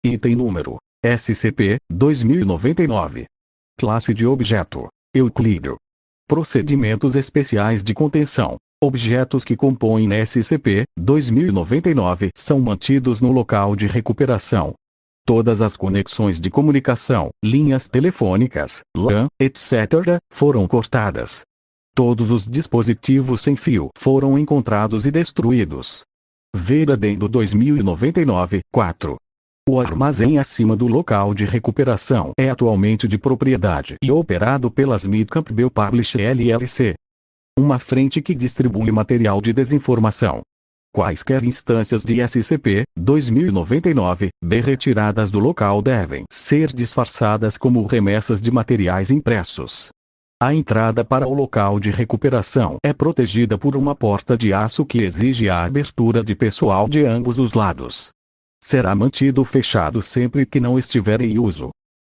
Item número: SCP-2099. Classe de objeto: Euclídeo. Procedimentos especiais de contenção. Objetos que compõem SCP-2099 são mantidos no local de recuperação. Todas as conexões de comunicação, linhas telefônicas, LAN, etc., foram cortadas. Todos os dispositivos sem fio foram encontrados e destruídos. Ver Adendo 2099, 4. O armazém acima do local de recuperação é atualmente de propriedade e operado pela Smith Campbell Publish LLC. Uma frente que distribui material de desinformação. Quaisquer instâncias de SCP-2099-B retiradas do local devem ser disfarçadas como remessas de materiais impressos. A entrada para o local de recuperação é protegida por uma porta de aço que exige a abertura de pessoal de ambos os lados. Será mantido fechado sempre que não estiver em uso.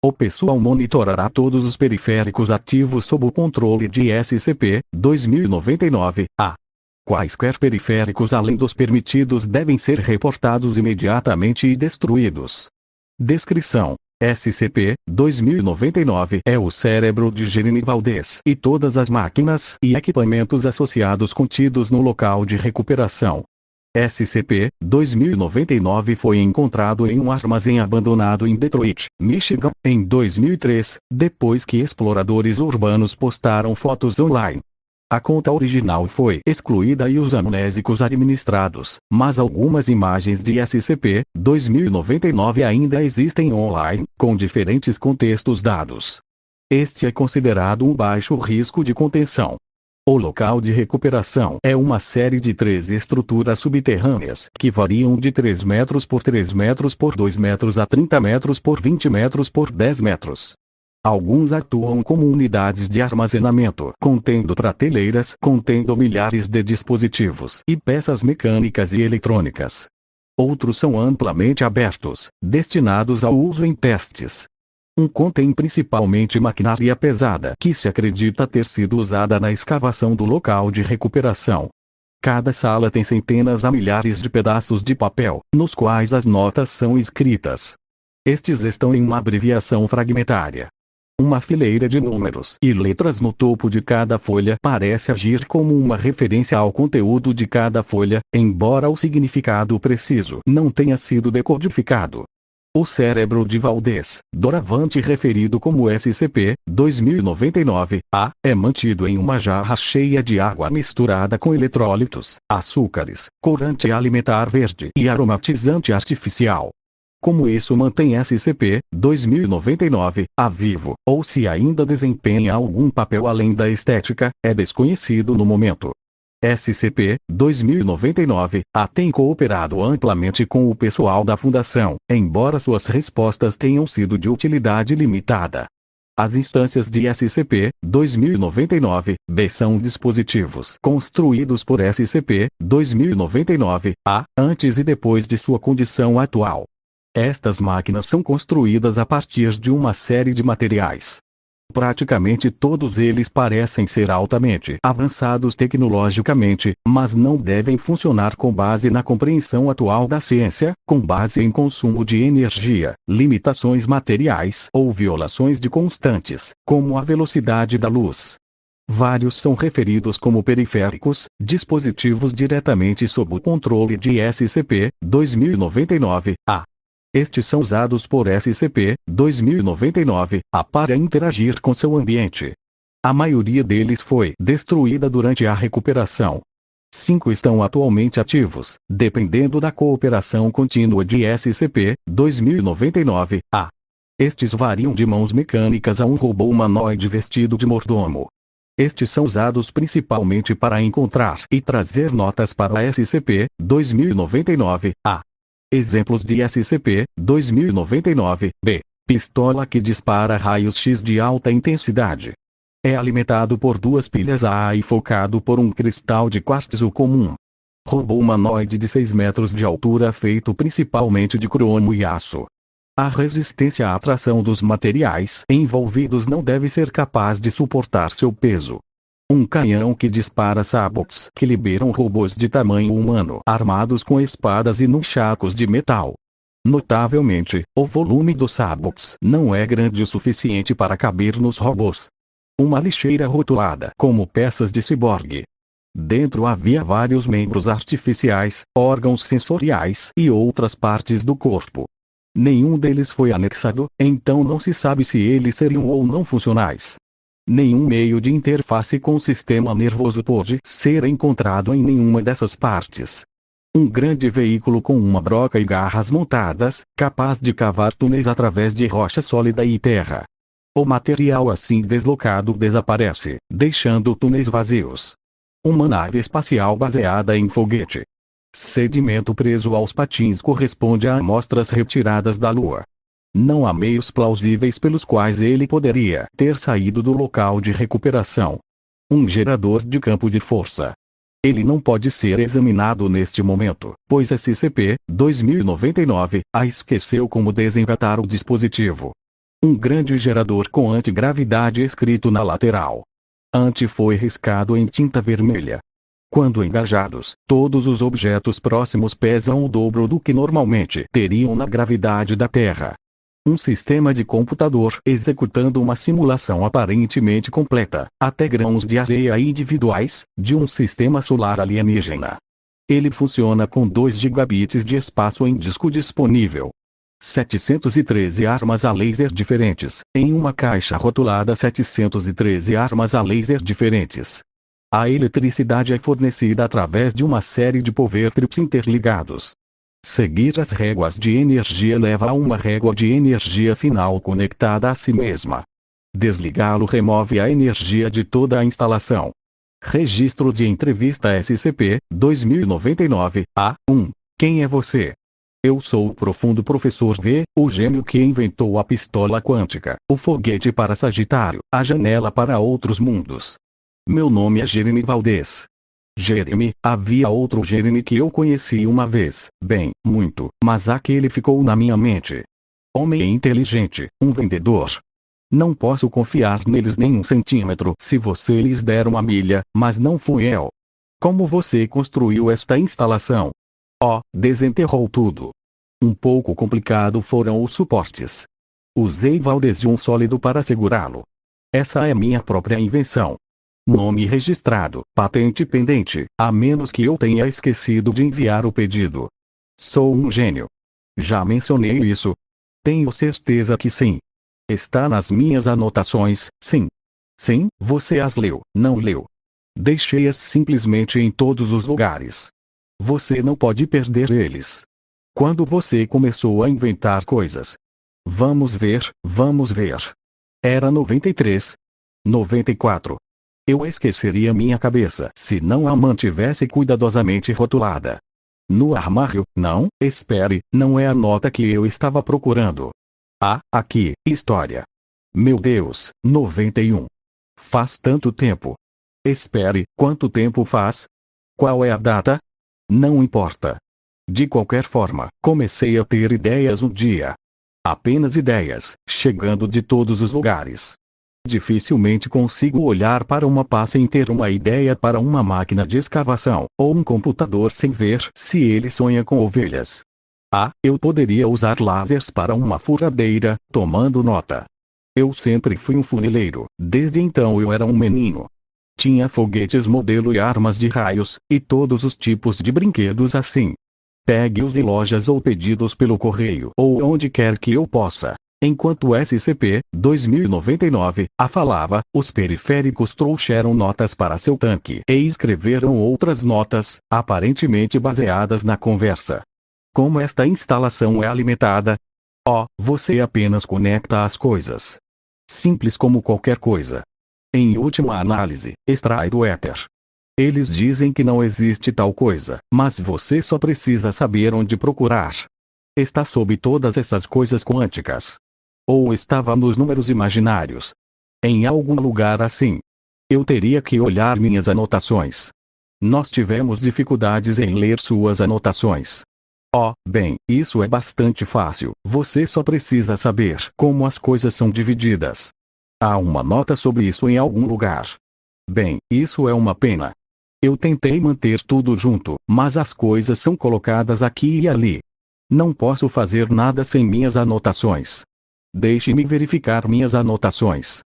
O pessoal monitorará todos os periféricos ativos sob o controle de SCP-2099-A. Quaisquer periféricos além dos permitidos devem ser reportados imediatamente e destruídos. Descrição: SCP-2099 é o cérebro de Jeremy Valdez e todas as máquinas e equipamentos associados contidos no local de recuperação. SCP-2099 foi encontrado em um armazém abandonado em Detroit, Michigan, em 2003, depois que exploradores urbanos postaram fotos online. A conta original foi excluída e os amnésicos administrados, mas algumas imagens de SCP-2099 ainda existem online, com diferentes contextos dados. Este é considerado um baixo risco de contenção. O local de recuperação é uma série de 3 estruturas subterrâneas que variam de 3 metros por 3 metros por 2 metros a 30 metros por 20 metros por 10 metros. Alguns atuam como unidades de armazenamento, contendo prateleiras, contendo milhares de dispositivos e peças mecânicas e eletrônicas. Outros são amplamente abertos, destinados ao uso em testes. Um contém principalmente maquinaria pesada que se acredita ter sido usada na escavação do local de recuperação. Cada sala tem centenas a milhares de pedaços de papel, nos quais as notas são escritas. Estes estão em uma abreviação fragmentária. Uma fileira de números e letras no topo de cada folha parece agir como uma referência ao conteúdo de cada folha, embora o significado preciso não tenha sido decodificado. O cérebro de Valdez, doravante referido como SCP-2099-A, é mantido em uma jarra cheia de água misturada com eletrólitos, açúcares, corante alimentar verde e aromatizante artificial. Como isso mantém SCP-2099-A vivo, ou se ainda desempenha algum papel além da estética, é desconhecido no momento. SCP-2099-A tem cooperado amplamente com o pessoal da Fundação, embora suas respostas tenham sido de utilidade limitada. As instâncias de SCP-2099-B são dispositivos construídos por SCP-2099-A, antes e depois de sua condição atual. Estas máquinas são construídas a partir de uma série de materiais. Praticamente todos eles parecem ser altamente avançados tecnologicamente, mas não devem funcionar com base na compreensão atual da ciência, com base em consumo de energia, limitações materiais ou violações de constantes, como a velocidade da luz. Vários são referidos como periféricos, dispositivos diretamente sob o controle de SCP-2099-A. Estes são usados por SCP-2099-A para interagir com seu ambiente. A maioria deles foi destruída durante a recuperação. 5 estão atualmente ativos, dependendo da cooperação contínua de SCP-2099-A. Estes variam de mãos mecânicas a um robô humanoide vestido de mordomo. Estes são usados principalmente para encontrar e trazer notas para SCP-2099-A. Exemplos de SCP-2099-B. Pistola que dispara raios X de alta intensidade. É alimentado por 2 pilhas AA e focado por um cristal de quartzo comum. Robô humanoide de 6 metros de altura feito principalmente de cromo e aço. A resistência à atração dos materiais envolvidos não deve ser capaz de suportar seu peso. Um canhão que dispara sabots que liberam robôs de tamanho humano armados com espadas e nunchakus de metal. Notavelmente, o volume dos sabots não é grande o suficiente para caber nos robôs. Uma lixeira rotulada como peças de ciborgue. Dentro havia vários membros artificiais, órgãos sensoriais e outras partes do corpo. Nenhum deles foi anexado, então não se sabe se eles seriam ou não funcionais. Nenhum meio de interface com o sistema nervoso pôde ser encontrado em nenhuma dessas partes. Um grande veículo com uma broca e garras montadas, capaz de cavar túneis através de rocha sólida e terra. O material assim deslocado desaparece, deixando túneis vazios. Uma nave espacial baseada em foguete. Sedimento preso aos patins corresponde a amostras retiradas da Lua. Não há meios plausíveis pelos quais ele poderia ter saído do local de recuperação. Um gerador de campo de força. Ele não pode ser examinado neste momento, pois SCP-2099 a esqueceu como desengatar o dispositivo. Um grande gerador com antigravidade escrito na lateral. Anti foi riscado em tinta vermelha. Quando engajados, todos os objetos próximos pesam o dobro do que normalmente teriam na gravidade da Terra. Um sistema de computador executando uma simulação aparentemente completa, até grãos de areia individuais, de um sistema solar alienígena. Ele funciona com 2 gigabits de espaço em disco disponível. 713 armas a laser diferentes, em uma caixa rotulada 713 armas a laser diferentes. A eletricidade é fornecida através de uma série de powertrips interligados. Seguir as réguas de energia leva a uma régua de energia final conectada a si mesma. Desligá-lo remove a energia de toda a instalação. Registro de entrevista SCP-2099 A1. Quem é você? Eu sou o profundo professor V, o gênio que inventou a pistola quântica, o foguete para Sagitário, a janela para outros mundos. Meu nome é Jeremy Valdez. Jeremy, havia outro Jeremy que eu conheci uma vez, bem, muito, mas aquele ficou na minha mente. Homem inteligente, um vendedor. Não posso confiar neles nem um centímetro se você lhes der uma milha, mas não fui eu. Como você construiu esta instalação? Oh, desenterrou tudo. Um pouco complicado foram os suportes. Usei Valdez sólido para segurá-lo. Essa é minha própria invenção. Nome registrado, patente pendente, a menos que eu tenha esquecido de enviar o pedido. Sou um gênio. Já mencionei isso? Tenho certeza que sim. Está nas minhas anotações, sim. Sim, você as leu, não leu. Deixei-as simplesmente em todos os lugares. Você não pode perder eles. Quando você começou a inventar coisas? Vamos ver, vamos ver. Era 93? 94. Eu esqueceria minha cabeça se não a mantivesse cuidadosamente rotulada. No armário, não, espere, não é a nota que eu estava procurando. Ah, aqui, história. Meu Deus, 91. Faz tanto tempo. Espere, quanto tempo faz? Qual é a data? Não importa. De qualquer forma, comecei a ter ideias um dia. Apenas ideias, chegando de todos os lugares. Dificilmente consigo olhar para uma pasta e ter uma ideia para uma máquina de escavação, ou um computador sem ver se ele sonha com ovelhas. Ah, eu poderia usar lasers para uma furadeira, tomando nota. Eu sempre fui um funileiro, desde então eu era um menino. Tinha foguetes modelo e armas de raios, e todos os tipos de brinquedos assim. Pegue-os em lojas ou pedidos pelo correio ou onde quer que eu possa. Enquanto SCP-2099 a falava, os periféricos trouxeram notas para seu tanque e escreveram outras notas, aparentemente baseadas na conversa. Como esta instalação é alimentada? Oh, você apenas conecta as coisas. Simples como qualquer coisa. Em última análise, extrai do éter. Eles dizem que não existe tal coisa, mas você só precisa saber onde procurar. Está sob todas essas coisas quânticas. Ou estava nos números imaginários. Em algum lugar assim. Eu teria que olhar minhas anotações. Nós tivemos dificuldades em ler suas anotações. Oh, bem, isso é bastante fácil. Você só precisa saber como as coisas são divididas. Há uma nota sobre isso em algum lugar. Bem, isso é uma pena. Eu tentei manter tudo junto, mas as coisas são colocadas aqui e ali. Não posso fazer nada sem minhas anotações. Deixe-me verificar minhas anotações.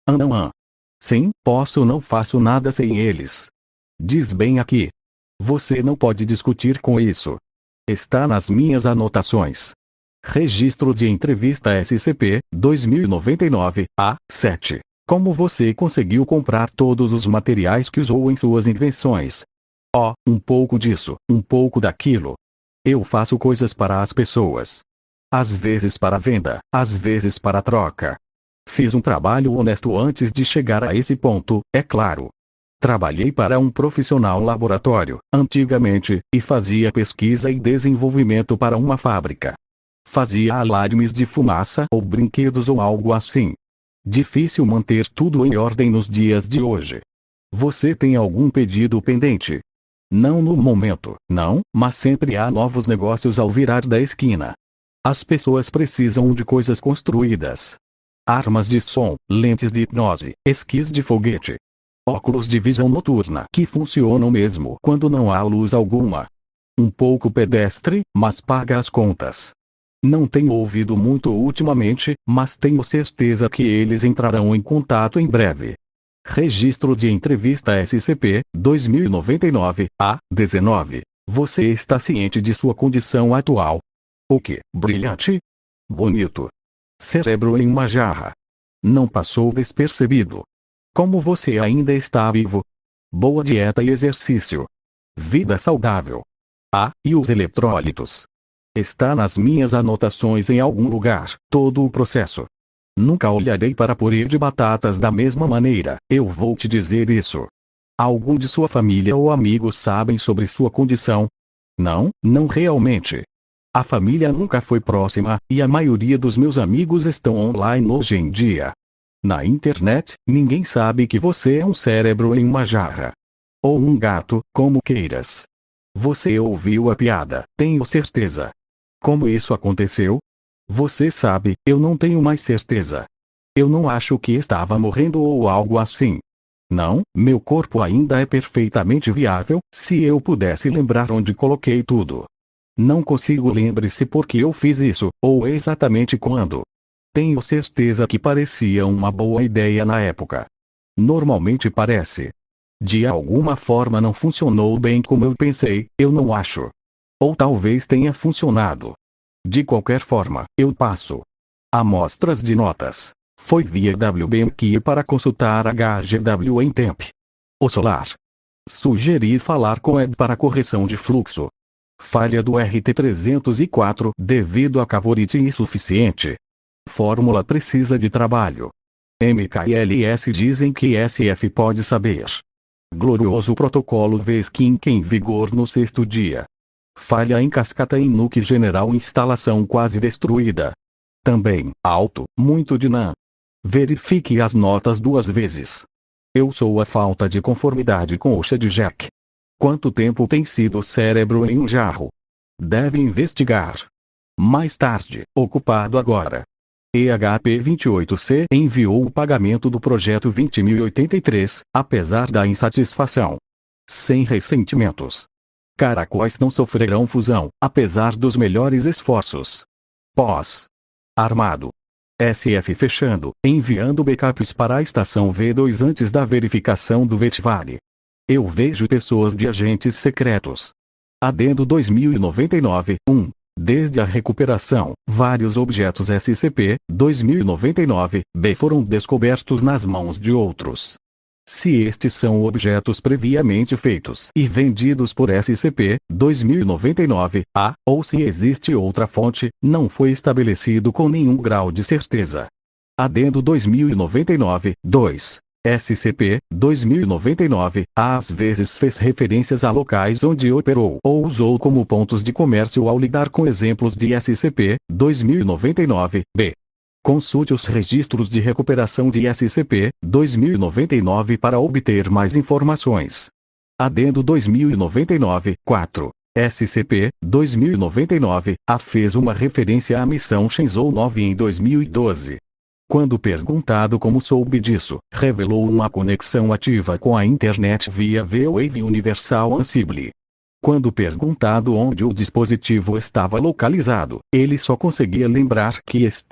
Não. Sim, posso, não faço nada sem eles. Diz bem aqui. Você não pode discutir com isso. Está nas minhas anotações. Registro de entrevista SCP, 2099, A7. Como você conseguiu comprar todos os materiais que usou em suas invenções? Um pouco disso, um pouco daquilo. Eu faço coisas para as pessoas. Às vezes para venda, às vezes para troca. Fiz um trabalho honesto antes de chegar a esse ponto, é claro. Trabalhei para um profissional laboratório, antigamente, e fazia pesquisa e desenvolvimento para uma fábrica. Fazia alarmes de fumaça ou brinquedos ou algo assim. Difícil manter tudo em ordem nos dias de hoje. Você tem algum pedido pendente? Não no momento, não, mas sempre há novos negócios ao virar da esquina. As pessoas precisam de coisas construídas. Armas de som, lentes de hipnose, esquis de foguete. Óculos de visão noturna que funcionam mesmo quando não há luz alguma. Um pouco pedestre, mas paga as contas. Não tenho ouvido muito ultimamente, mas tenho certeza que eles entrarão em contato em breve. Registro de entrevista SCP, 2099, A19. Você está ciente de sua condição atual? O que? Brilhante? Bonito. Cérebro em uma jarra. Não passou despercebido. Como você ainda está vivo? Boa dieta e exercício. Vida saudável. E os eletrólitos? Está nas minhas anotações em algum lugar, todo o processo. Nunca olharei para purê de batatas da mesma maneira, eu vou te dizer isso. Algum de sua família ou amigos sabem sobre sua condição? Não, não realmente. A família nunca foi próxima, e a maioria dos meus amigos estão online hoje em dia. Na internet, ninguém sabe que você é um cérebro em uma jarra. Ou um gato, como queiras. Você ouviu a piada, tenho certeza. Como isso aconteceu? Você sabe, eu não tenho mais certeza. Eu não acho que estava morrendo ou algo assim. Não, meu corpo ainda é perfeitamente viável, se eu pudesse lembrar onde coloquei tudo. Não consigo lembre-se por que eu fiz isso, ou exatamente quando. Tenho certeza que parecia uma boa ideia na época. Normalmente parece. De alguma forma não funcionou bem como eu pensei, eu não acho. Ou talvez tenha funcionado. De qualquer forma, eu passo. Amostras de notas. Foi via WBMQ para consultar HGW em temp. O solar. Sugerir falar com Ed para correção de fluxo. Falha do RT304 devido a cavorite insuficiente. Fórmula precisa de trabalho. MKLS dizem que SF pode saber. Glorioso protocolo VSKINK em vigor no 6º dia. Falha em cascata em NUC General, instalação quase destruída. Também, alto, muito de NAN. Verifique as notas 2 vezes. Eu sou a falta de conformidade com Oxa de Jack. Quanto tempo tem sido o cérebro em um jarro? Deve investigar. Mais tarde, ocupado agora. EHP28C enviou o pagamento do projeto 20.083, apesar da insatisfação. Sem ressentimentos. Caracóis não sofrerão fusão, apesar dos melhores esforços. Pós. Armado. SF fechando, enviando backups para a estação V2 antes da verificação do VETVALE. Eu vejo pessoas de agentes secretos. Adendo 2099, 1. Desde a recuperação, vários objetos SCP-2099-B foram descobertos nas mãos de outros. Se estes são objetos previamente feitos e vendidos por SCP-2099-A, ou se existe outra fonte, não foi estabelecido com nenhum grau de certeza. Adendo 2099, 2. SCP-2099, às vezes fez referências a locais onde operou ou usou como pontos de comércio ao lidar com exemplos de SCP-2099-B. Consulte os registros de recuperação de SCP-2099 para obter mais informações. Adendo 2099, 4. SCP-2099-A fez uma referência à missão Shenzhou 9 em 2012. Quando perguntado como soube disso, revelou uma conexão ativa com a internet via V-Wave Universal Ansible. Quando perguntado onde o dispositivo estava localizado, ele só conseguia lembrar que estava